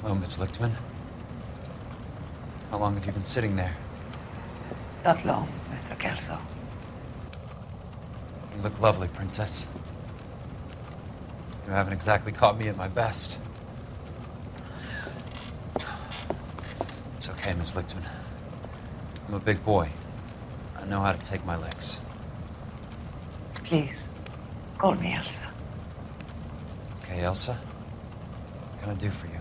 Hello, Miss Lichtman. How long have you been sitting there? Not long, Mr. Kelso. You look lovely, Princess. You haven't exactly caught me at my best. It's okay, Miss Lichtman. I'm a big boy. I know how to take my licks. Please, call me Elsa. Okay, Elsa? What can I do for you?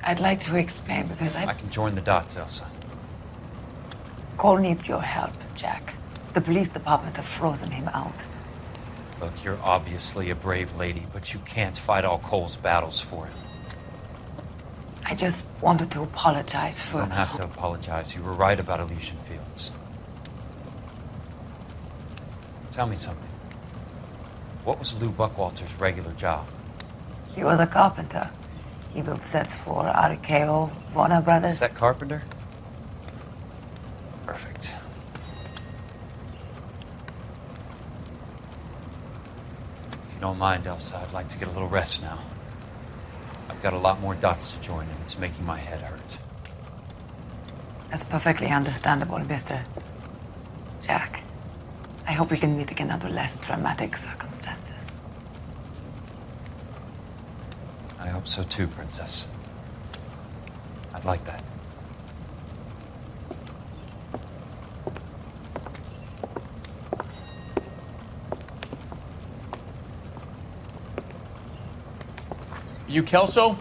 I'd like to explain because I can join the dots, Elsa. Cole needs your help, Jack. The police department have frozen him out. Look, you're obviously a brave lady, but you can't fight all Cole's battles for him. I just wanted to apologize for... You don't have to apologize. You were right about Elysian Fields. Tell me something. What was Lou Buckwalter's regular job? He was a carpenter. He built sets for RKO, Warner Brothers. Set carpenter? Perfect. If you don't mind, Elsa, I'd like to get a little rest now. I've got a lot more dots to join, and it's making my head hurt. That's perfectly understandable, Mr. Jack. I hope we can meet again under less dramatic circumstances. I hope so too, Princess. I'd like that. You Kelso?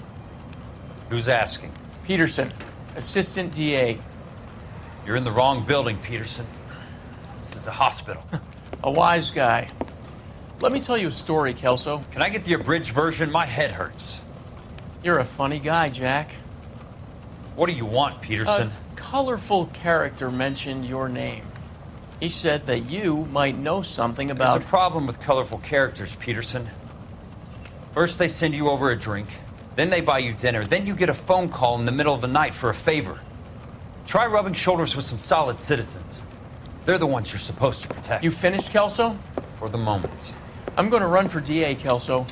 Who's asking? Peterson, Assistant DA. You're in the wrong building, Peterson. This is a hospital. A wise guy. Let me tell you a story, Kelso. Can I get the abridged version? My head hurts. You're a funny guy, Jack. What do you want, Peterson? A colorful character mentioned your name. He said that you might know something about... There's a problem with colorful characters, Peterson. First they send you over a drink, then they buy you dinner, then you get a phone call in the middle of the night for a favor. Try rubbing shoulders with some solid citizens. They're the ones you're supposed to protect. You finished, Kelso? For the moment. I'm going to run for DA, Kelso.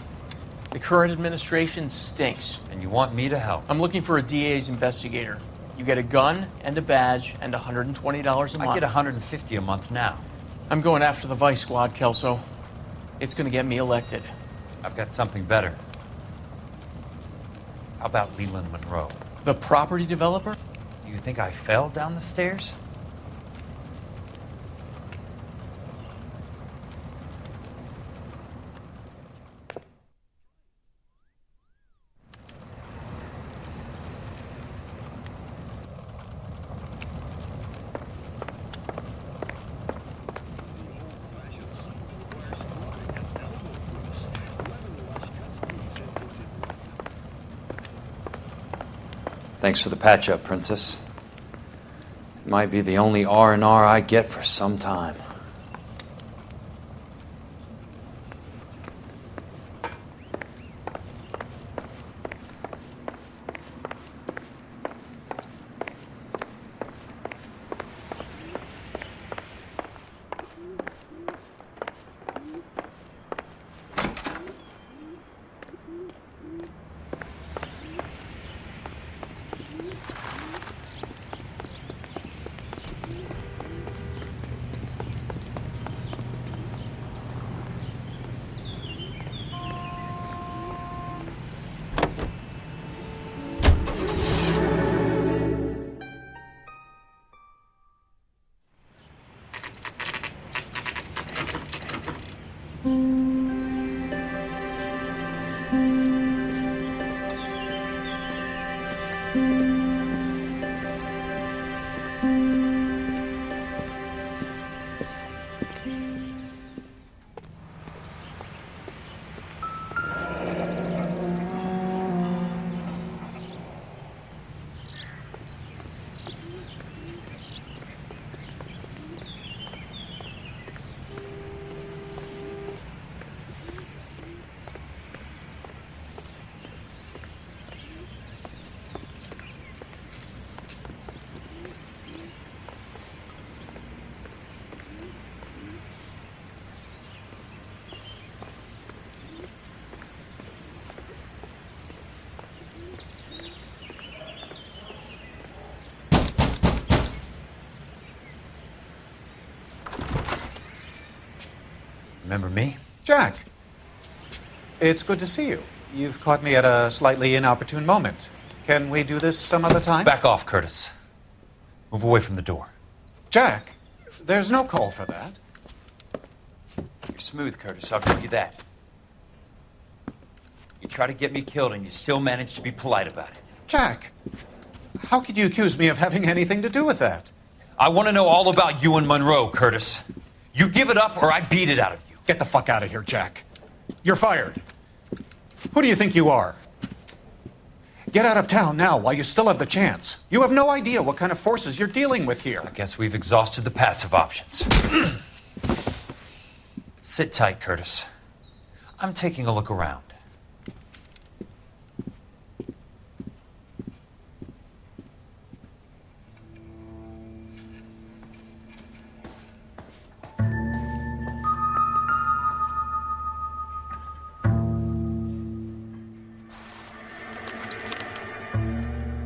The current administration stinks. And you want me to help? I'm looking for a DA's investigator. You get a gun and a badge and $120 a month. I get $150 a month now. I'm going after the Vice Squad, Kelso. It's going to get me elected. I've got something better. How about Leland Monroe? The property developer? Do you think I fell down the stairs? Thanks for the patch-up, Princess. It might be the only R&R I get for some time. Remember me? Jack, it's good to see you. You've caught me at a slightly inopportune moment. Can we do this some other time? Back off, Curtis. Move away from the door. Jack, there's no call for that. You're smooth, Curtis, I'll give you that. You try to get me killed and you still manage to be polite about it. Jack, how could you accuse me of having anything to do with that? I want to know all about you and Monroe, Curtis. You give it up or I beat it out of you. Get the fuck out of here, Jack. You're fired. Who do you think you are? Get out of town now while you still have the chance. You have no idea what kind of forces you're dealing with here. I guess we've exhausted the passive options. Sit tight, Curtis. I'm taking a look around.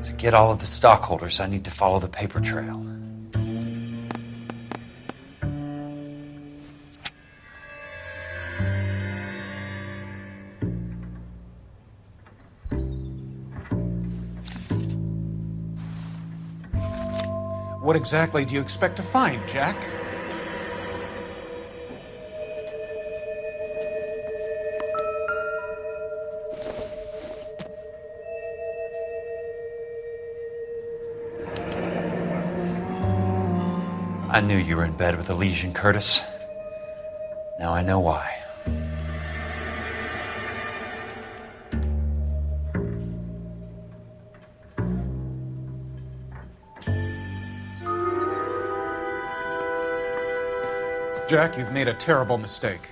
To get all of the stockholders, I need to follow the paper trail. What exactly do you expect to find, Jack? I knew you were in bed with a lesion, Curtis. Now I know why. Jack, you've made a terrible mistake.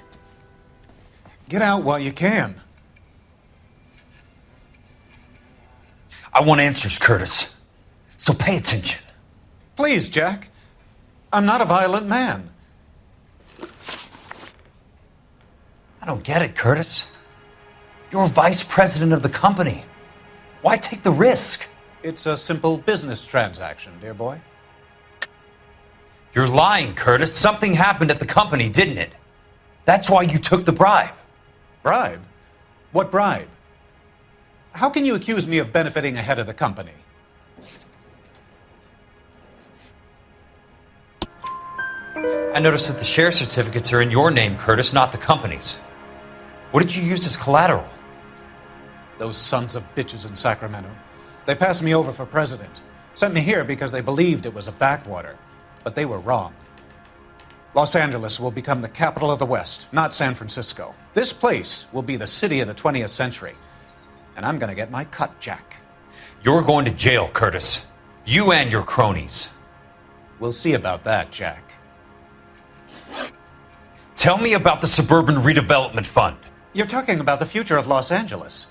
Get out while you can. I want answers, Curtis. So pay attention. Please, Jack. I'm not a violent man. I don't get it, Curtis. You're vice president of the company. Why take the risk? It's a simple business transaction, dear boy. You're lying, Curtis. Something happened at the company, didn't it? That's why you took the bribe. Bribe? What bribe? How can you accuse me of benefiting ahead of the company? I noticed that the share certificates are in your name, Curtis, not the company's. What did you use as collateral? Those sons of bitches in Sacramento. They passed me over for president. Sent me here because they believed it was a backwater. But they were wrong. Los Angeles will become the capital of the West, not San Francisco. This place will be the city of the 20th century. And I'm gonna get my cut, Jack. You're going to jail, Curtis. You and your cronies. We'll see about that, Jack. Tell me about the Suburban Redevelopment Fund. You're talking about the future of Los Angeles.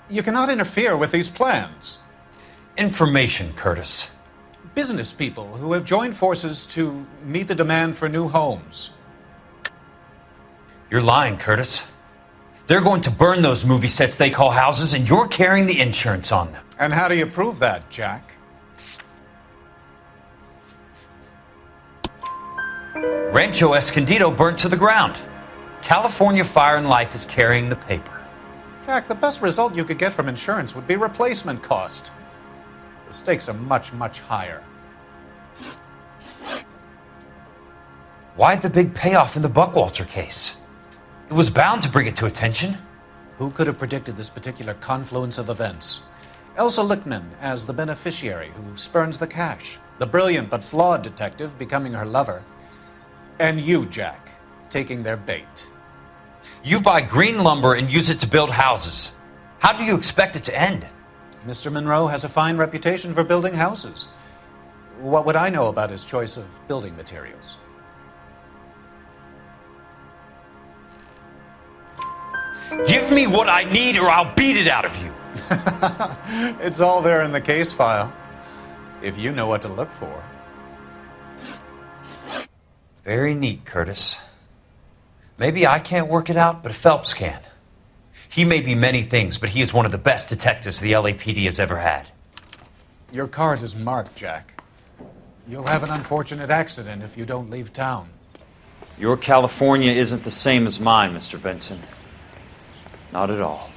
You cannot interfere with these plans. Information, Curtis. Business people who have joined forces to meet the demand for new homes. You're lying, Curtis. They're going to burn those movie sets they call houses, and you're carrying the insurance on them. And how do you prove that, Jack? Rancho Escondido burnt to the ground. California Fire and Life is carrying the paper. Jack, the best result you could get from insurance would be replacement cost. The stakes are much, much higher. Why the big payoff in the Buckwalter case? It was bound to bring it to attention. Who could have predicted this particular confluence of events? Elsa Lichtman as the beneficiary who spurns the cash. The brilliant but flawed detective becoming her lover. And you, Jack, taking their bait. You buy green lumber and use it to build houses. How do you expect it to end? Mr. Monroe has a fine reputation for building houses. What would I know about his choice of building materials? Give me what I need or I'll beat it out of you. It's all there in the case file, if you know what to look for. Very neat, Curtis. Maybe I can't work it out, but Phelps can. He may be many things, but he is one of the best detectives the LAPD has ever had. Your card is marked, Jack. You'll have an unfortunate accident if you don't leave town. Your California isn't the same as mine, Mr. Benson. Not at all.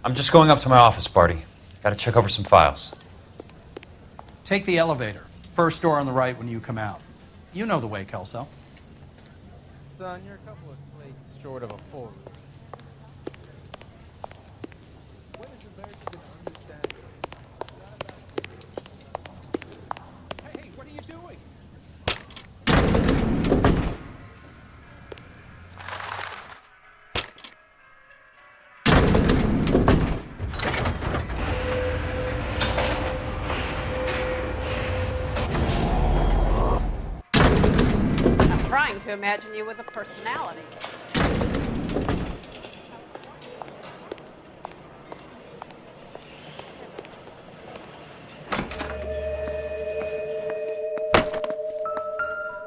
I'm just going up to my office, Barty. Gotta check over some files. Take the elevator. First door on the right when you come out. You know the way, Kelso. Son, you're a couple of slates short of a full. Hey, what are you doing? Trying to imagine you with a personality.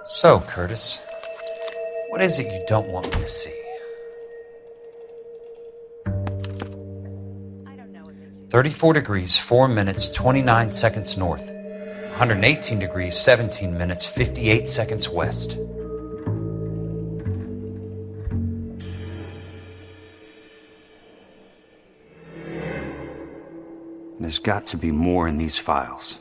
So, Curtis, what is it you don't want me to see? I don't know what makes you 34 degrees, 4 minutes, 29 seconds north. 118 degrees, 17 minutes, 58 seconds west. There's got to be more in these files.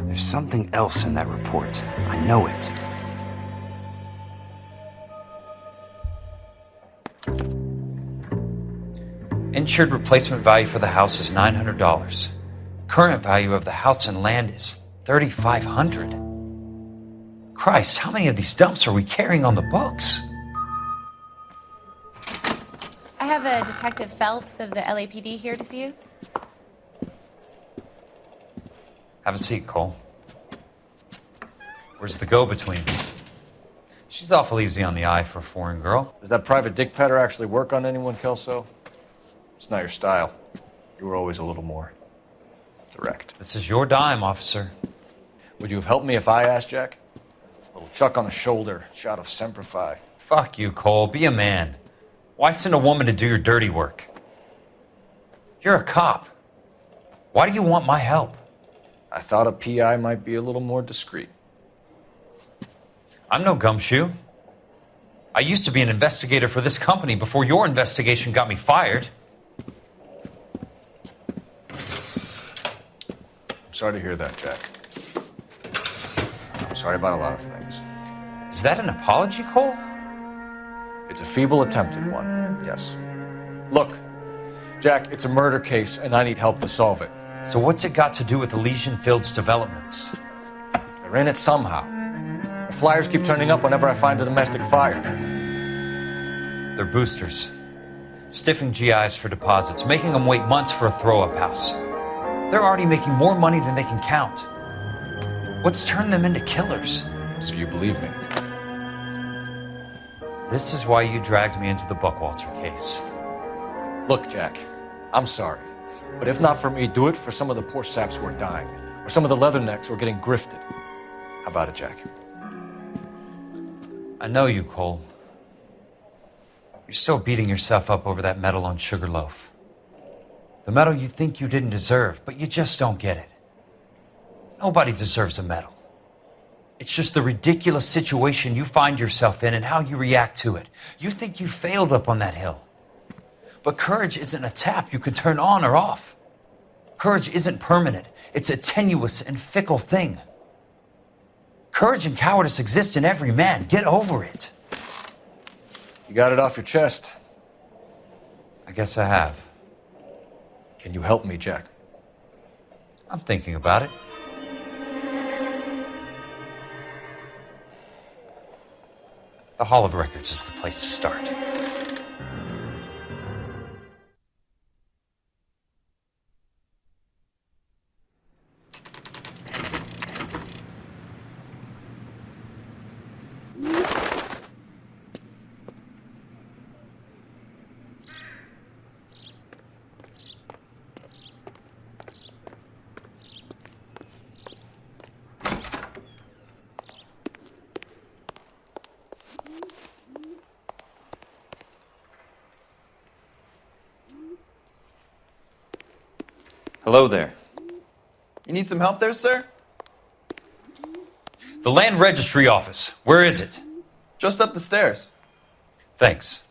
There's something else in that report. I know it. Insured replacement value for the house is $900. Current value of the house and land is $3,500. Christ, how many of these dumps are we carrying on the books? I have a Detective Phelps of the LAPD here to see you. Have a seat, Cole. Where's the go-between? She's awful easy on the eye for a foreign girl. Does that private dick petter actually work on anyone, Kelso? It's not your style. You were always a little more direct. This is your dime, officer. Would you have helped me if I asked, Jack? A little chuck on the shoulder, shot of Semper Fi. Fuck you, Cole. Be a man. Why send a woman to do your dirty work? You're a cop. Why do you want my help? I thought a PI might be a little more discreet. I'm no gumshoe. I used to be an investigator for this company before your investigation got me fired. I'm sorry to hear that, Jack. I'm sorry about a lot of things. Is that an apology, Cole? It's a feeble attempt at one, yes. Look, Jack, it's a murder case, and I need help to solve it. So what's it got to do with Elysian Fields developments? They're in it somehow. The flyers keep turning up whenever I find a domestic fire. They're boosters. Stiffing GIs for deposits, making them wait months for a throw-up house. They're already making more money than they can count. What's turned them into killers? So you believe me? This is why you dragged me into the Buckwalter case. Look, Jack, I'm sorry. But if not for me, do it for some of the poor saps who are dying. Or some of the leathernecks who are getting grifted. How about it, Jack? I know you, Cole. You're still beating yourself up over that medal on Sugarloaf. The medal you think you didn't deserve, but you just don't get it. Nobody deserves a medal. It's just the ridiculous situation you find yourself in and how you react to it. You think you failed up on that hill. But courage isn't a tap you can turn on or off. Courage isn't permanent. It's a tenuous and fickle thing. Courage and cowardice exist in every man. Get over it. You got it off your chest. I guess I have. Can you help me, Jack? I'm thinking about it. The Hall of Records is the place to start. Hello there. You need some help there, sir? The Land Registry Office. Where is it? Just up the stairs. Thanks.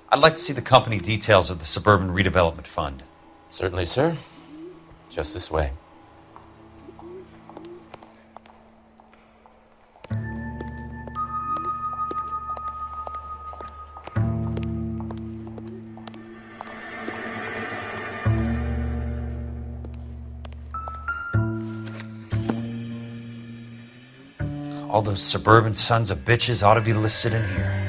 I'd like to see the company details of the Suburban Redevelopment Fund. Certainly, sir. Just this way. All those suburban sons of bitches ought to be listed in here.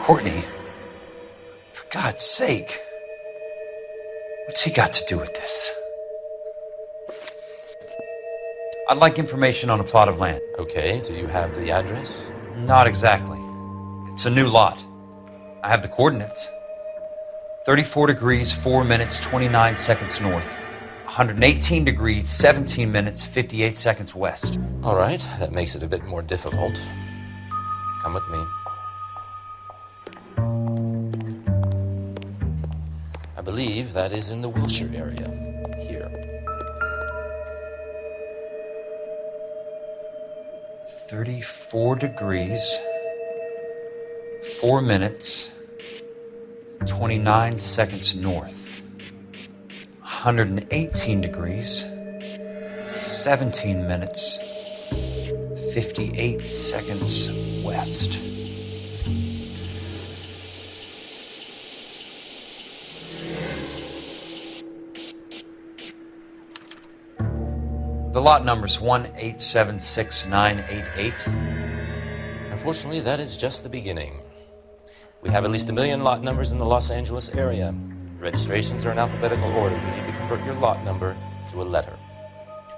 Courtney, for God's sake, what's he got to do with this? I'd like information on a plot of land. Okay, do you have the address? Not exactly. It's a new lot. I have the coordinates. 34 degrees, 4 minutes, 29 seconds north. 118 degrees, 17 minutes, 58 seconds west. All right, that makes it a bit more difficult. Come with me. believe that is in the Wilshire area. Here. 34 degrees, 4 minutes, 29 seconds north. 118 degrees, 17 minutes, 58 seconds west. The lot number's 1876988. Unfortunately, that is just the beginning. We have at least 1 million lot numbers in the Los Angeles area. The registrations are in alphabetical order. You need to convert your lot number to a letter.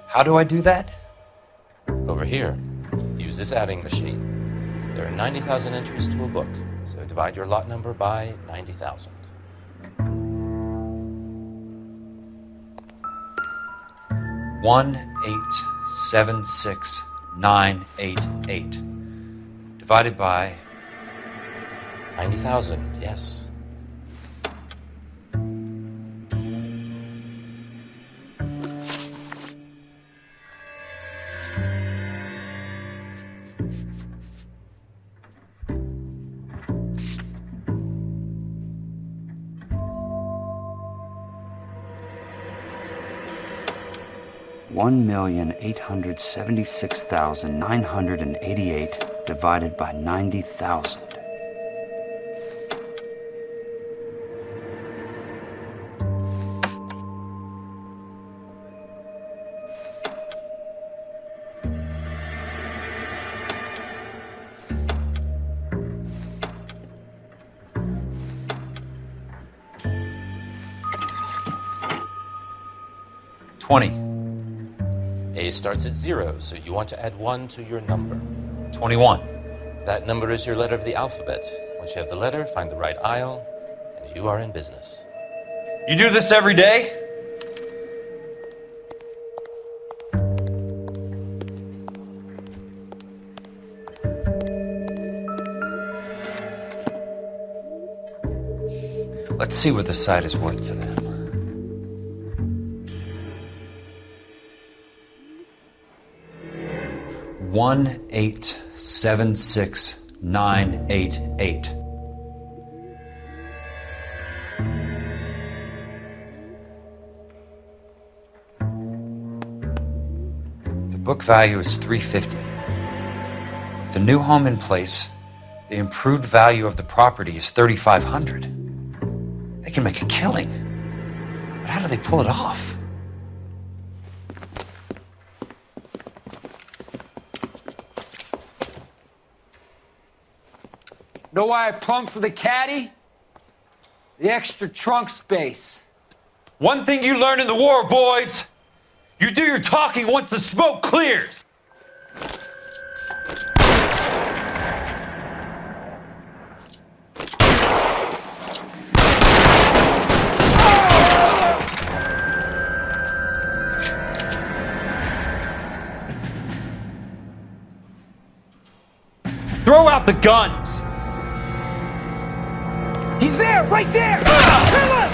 How do I do that? Over here, use this adding machine. There are 90,000 entries to a book, so divide your lot number by 90,000. 1876988 divided by 90,000, yes. $1,876,988 divided by 90,000. A starts at 0, so you want to add 1 to your number. 21. That number is your letter of the alphabet. Once you have the letter, find the right aisle, and you are in business. You do this every day? Let's see what the site is worth to them. $1,876,988. The book value is $350. With the new home in place, the improved value of the property is $3,500. They can make a killing. But how do they pull it off? Know why I plumbed for the caddy? The extra trunk space. One thing you learn in the war, boys. You do your talking once the smoke clears. Throw out the guns. He's there, right there! Kill him!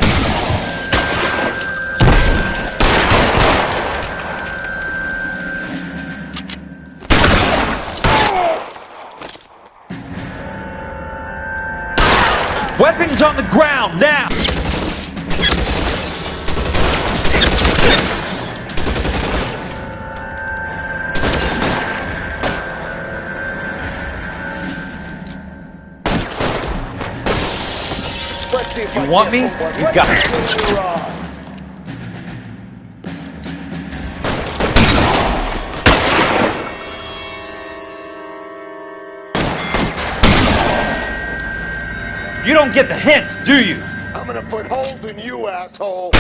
Weapons on the ground, now! You want me? You got it. You don't get the hints, do you? I'm gonna put holes in you, asshole!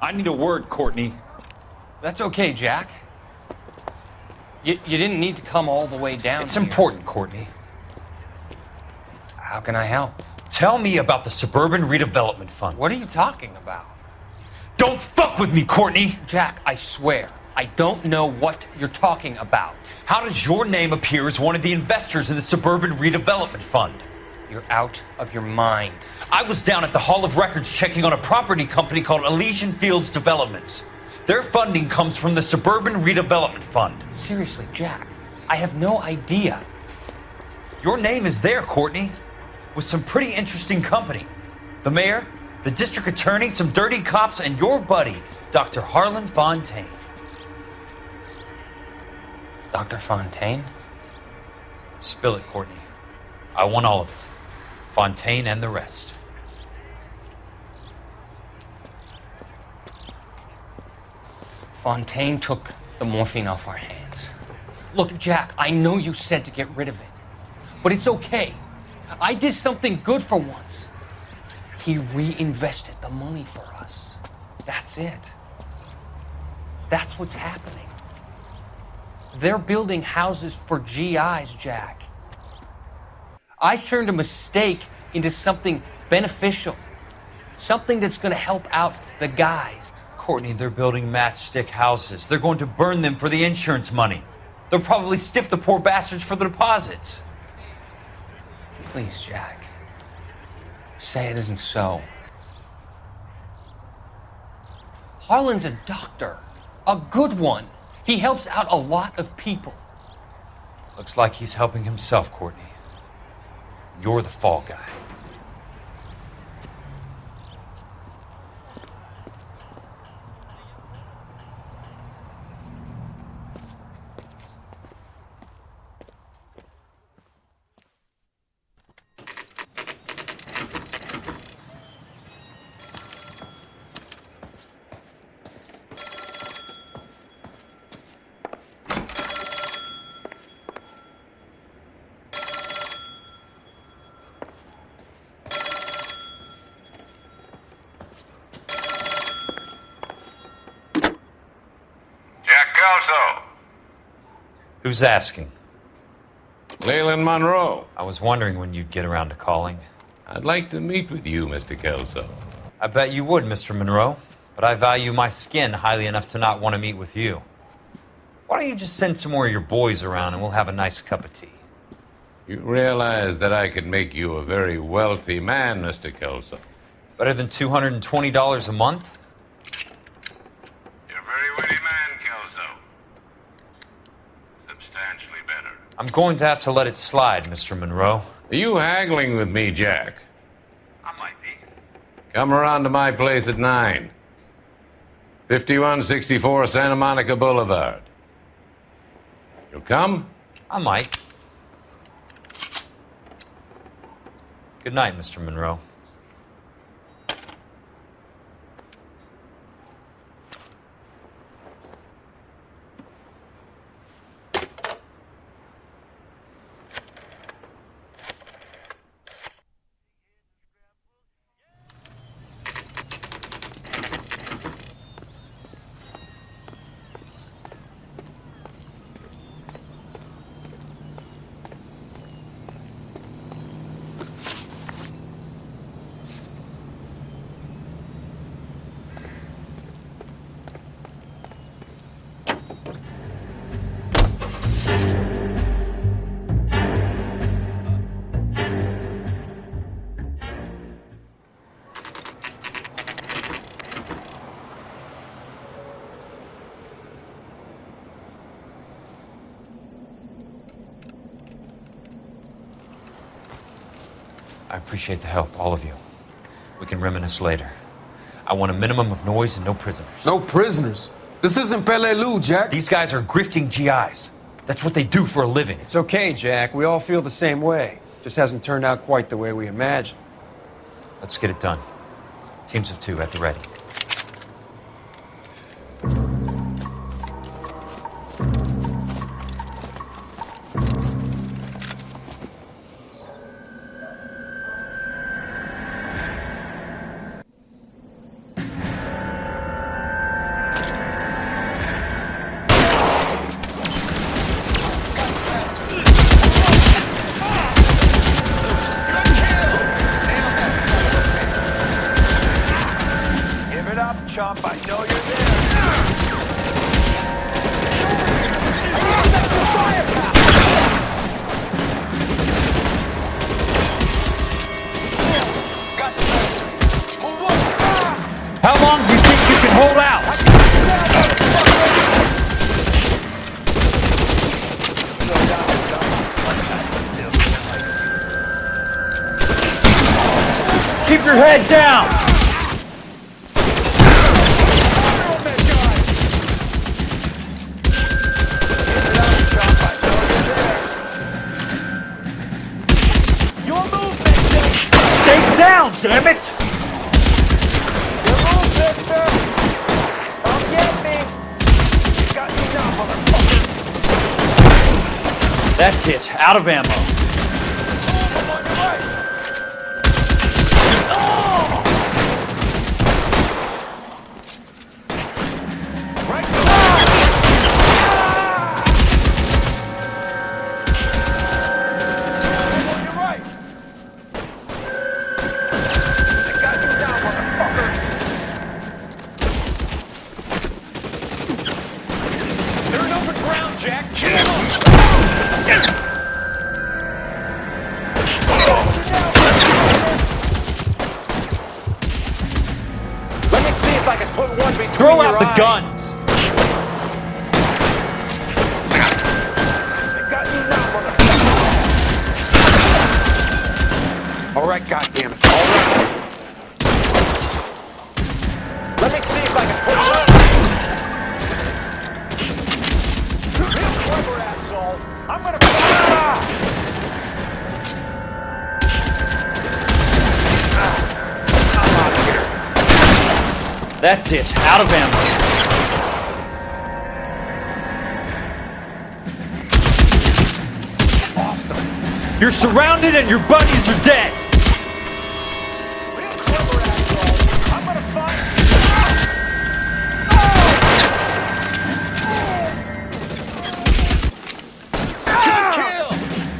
I need a word, Courtney. That's okay, Jack. You didn't need to come all the way down It's here. important, Courtney. How can I help? Tell me about the Suburban Redevelopment Fund. What are you talking about? Don't fuck with me, Courtney! Jack, I swear, I don't know what you're talking about. How does your name appear as one of the investors in the Suburban Redevelopment Fund? You're out of your mind. I was down at the Hall of Records checking on a property company called Elysian Fields Developments. Their funding comes from the Suburban Redevelopment Fund. Seriously, Jack, I have no idea. Your name is there, Courtney, with some pretty interesting company. The mayor, the district attorney, some dirty cops, and your buddy, Dr. Harlan Fontaine. Dr. Fontaine? Spill it, Courtney. I want all of it. Fontaine and the rest. Fontaine took the morphine off our hands. Look, Jack, I know you said to get rid of it, but it's okay. I did something good for once. He reinvested the money for us. That's it. That's what's happening. They're building houses for GIs, Jack. I turned a mistake into something beneficial, something that's going to help out the guys. Courtney, they're building matchstick houses. They're going to burn them for the insurance money. They'll probably stiff the poor bastards for the deposits. Please, Jack. Say it isn't so. Harlan's a doctor. A good one. He helps out a lot of people. Looks like he's helping himself, Courtney. You're the fall guy. Who's asking? Leland Monroe. I was wondering when you'd get around to calling. I'd like to meet with you, Mr. Kelso. I bet you would, Mr. Monroe, but I value my skin highly enough to not want to meet with you. Why don't you just send some more of your boys around and we'll have a nice cup of tea? You realize that I could make you a very wealthy man, Mr. Kelso. Better than $220 a month? You're a very witty man, Kelso. Substantially better. I'm going to have to let it slide, Mr. Monroe. Are you haggling with me, Jack? I might be. Come around to my place at 9. 5164 Santa Monica Boulevard. You'll come? I might. Good night, Mr. Monroe. I appreciate the help, all of you. We can reminisce later. I want a minimum of noise and no prisoners. No prisoners? This isn't Peleliu, Jack. These guys are grifting GIs. That's what they do for a living. It's okay, Jack. We all feel the same way. Just hasn't turned out quite the way we imagined. Let's get it done. Teams of 2 at the ready. your head down! Stay down, damn it! That's it. Out of ammo. Throw out the guns! All right, goddammit. All right. Let me see if I can put one. Real clever, asshole. I'm gonna. I'm out of here. That's it. Out of ammo. You're surrounded and your buddies are dead! Real clever, asshole. I'm gonna find Kill!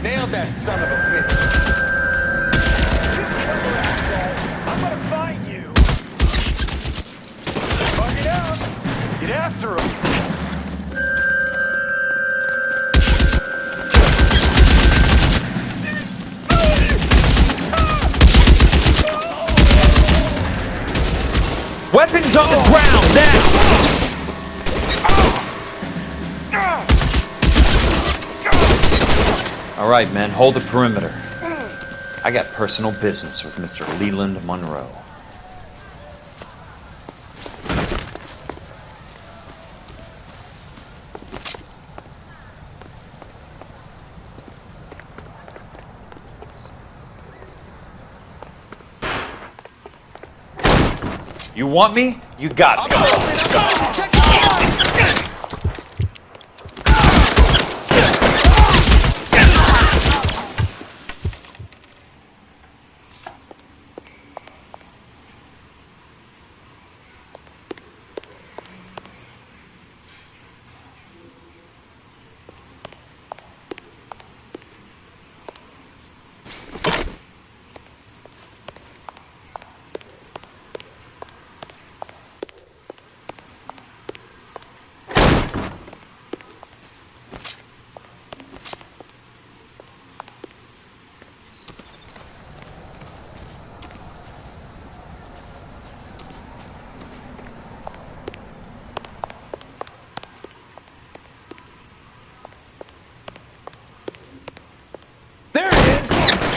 Nailed that son of a bitch. Real clever, asshole. I'm gonna find you. Bug it out. Get after him. Weapons on the ground, now! All right, men, hold the perimeter. I got personal business with Mr. Leland Monroe. You want me? You got me.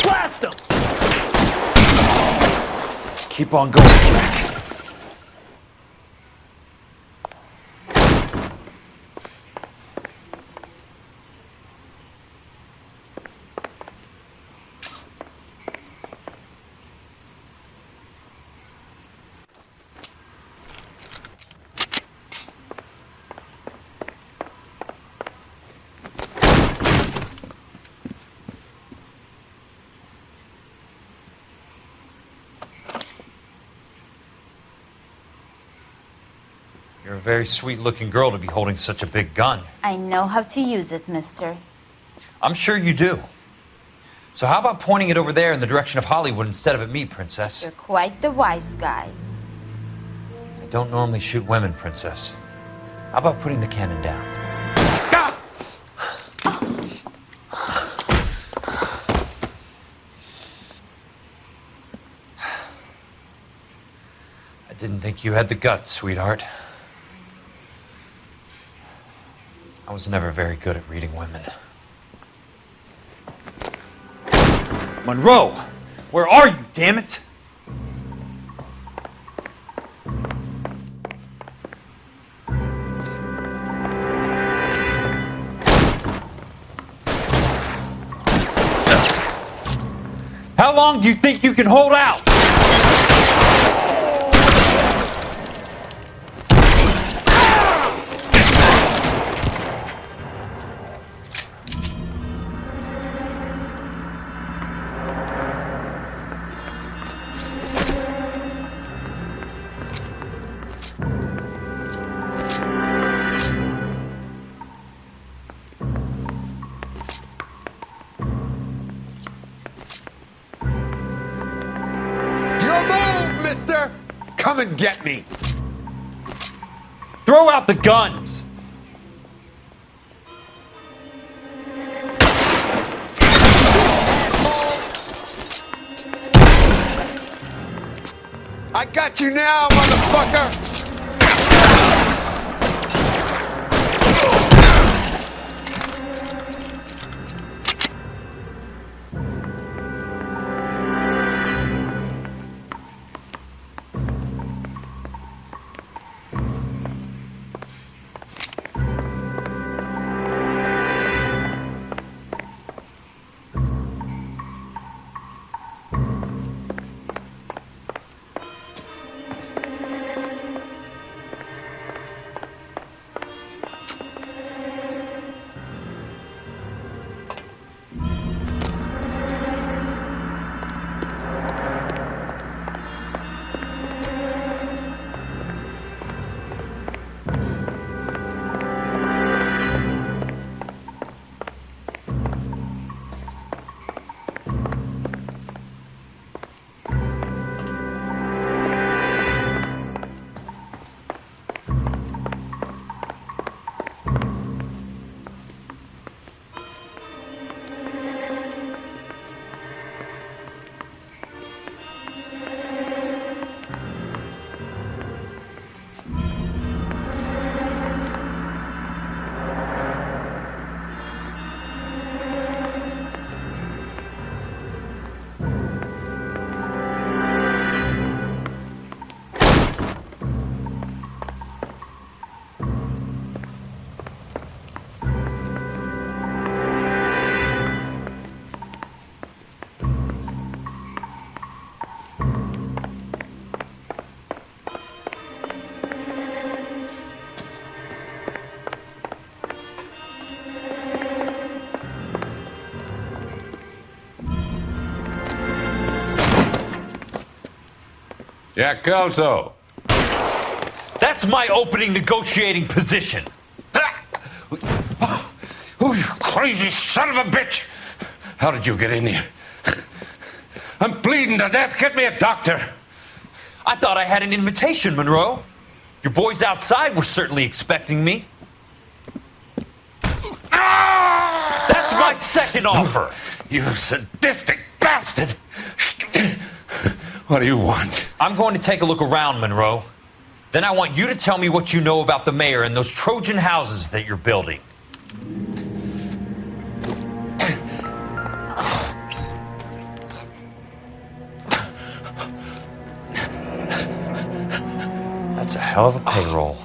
Blast him! Keep on going, Jack. You're a very sweet-looking girl to be holding such a big gun. I know how to use it, mister. I'm sure you do. So how about pointing it over there in the direction of Hollywood instead of at me, Princess? You're quite the wise guy. I don't normally shoot women, Princess. How about putting the cannon down? I didn't think you had the guts, sweetheart. I was never very good at reading women. Monroe! Where are you, damn it? How long do you think you can hold out? Come and get me! Throw out the guns! I got you now, motherfucker! Jack Kelso. That's my opening negotiating position. Oh, you crazy son of a bitch! How did you get in here? I'm bleeding to death. Get me a doctor. I thought I had an invitation, Monroe. Your boys outside were certainly expecting me. That's my second offer. You sadistic bastard! What do you want? I'm going to take a look around, Monroe. Then I want you to tell me what you know about the mayor and those Trojan houses that you're building. That's a hell of a payroll.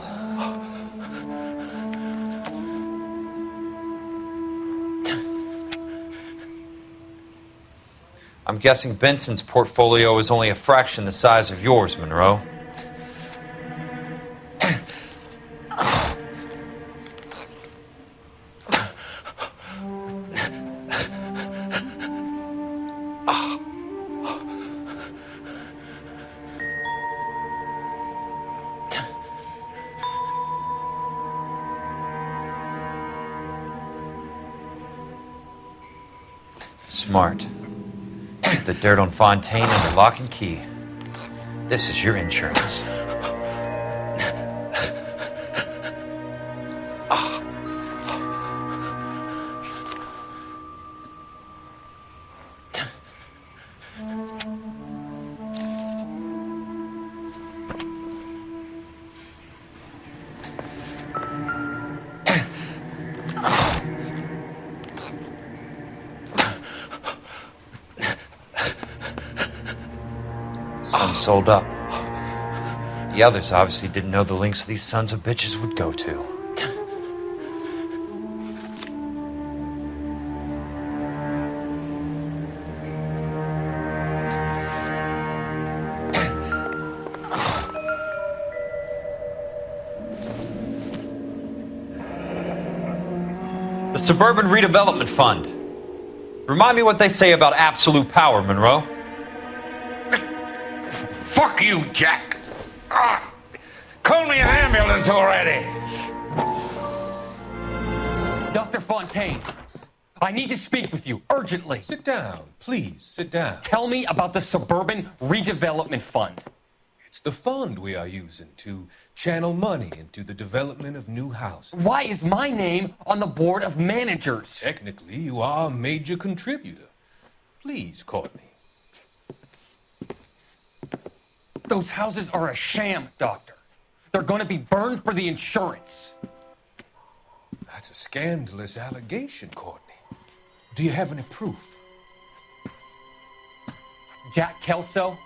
I'm guessing Benson's portfolio is only a fraction the size of yours, Monroe. Smart. Keep the dirt on Fontaine under lock and key. This is your insurance. Some sold up. The others obviously didn't know the lengths these sons of bitches would go to. Suburban Redevelopment Fund. Remind me what they say about absolute power, Monroe. Fuck you, Jack. Call me an ambulance already. Dr. Fontaine, I need to speak with you urgently. Sit down, please, sit down. Tell me about the Suburban Redevelopment Fund. It's the fund we are using to channel money into the development of new houses. Why is my name on the board of managers? Technically, you are a major contributor. Please, Courtney. Those houses are a sham, Doctor. They're going to be burned for the insurance. That's a scandalous allegation, Courtney. Do you have any proof? Jack Kelso,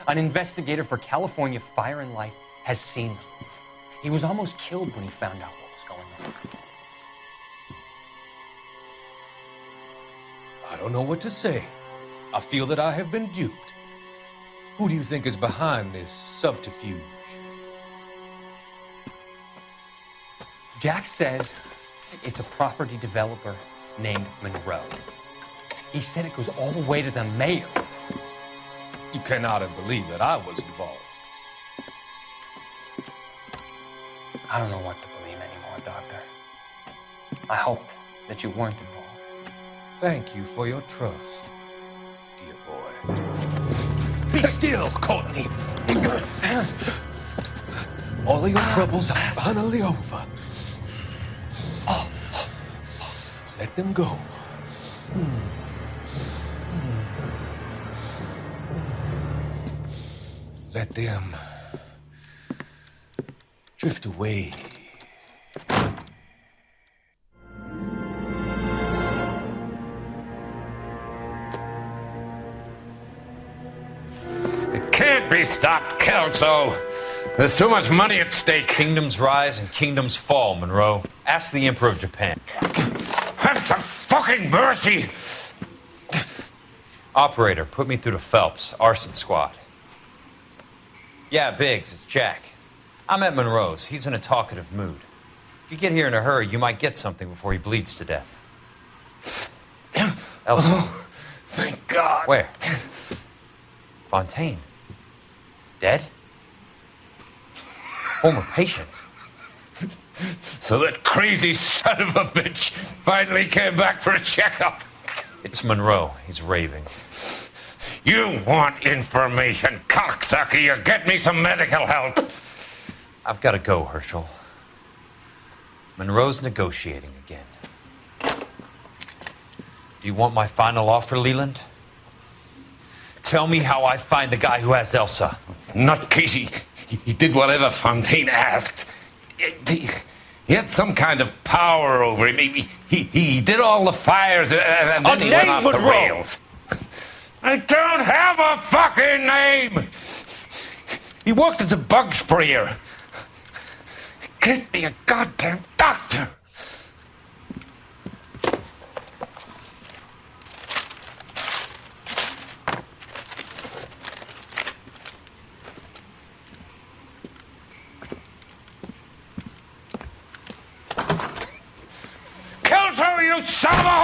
an investigator for California Fire and Life, has seen them. He was almost killed when he found out what was going on. I don't know what to say. I feel that I have been duped. Who do you think is behind this subterfuge? Jack says it's a property developer named Monroe. He said it goes all the way to the mayor. You cannot have believed that I was involved. I don't know what to believe anymore, Doctor. I hope that you weren't involved. Thank you for your trust, dear boy. Be still, Courtney. All of your troubles are finally over. Let them go. Let them drift away. It can't be stopped, Kelso. There's too much money at stake. Kingdoms rise and kingdoms fall, Monroe. Ask the Emperor of Japan. Have some fucking mercy! Operator, put me through to Phelps, arson squad. Yeah, Biggs, it's Jack. I'm at Monroe's. He's in a talkative mood. If you get here in a hurry, you might get something before he bleeds to death. Elsa. Oh, thank God. Where? Fontaine. Dead? Former patient. So that crazy son of a bitch finally came back for a checkup. It's Monroe. He's raving. You want information, cocksucker. You get me some medical help. I've got to go, Herschel. Monroe's negotiating again. Do you want my final offer, Leland? Tell me how I find the guy who has Elsa. Nutcase, he did whatever Fontaine asked. He had some kind of power over him. He did all the fires and then he went off the rails. I don't have a fucking name! He worked as a bug sprayer. Get me a goddamn doctor! Kelso, you son of a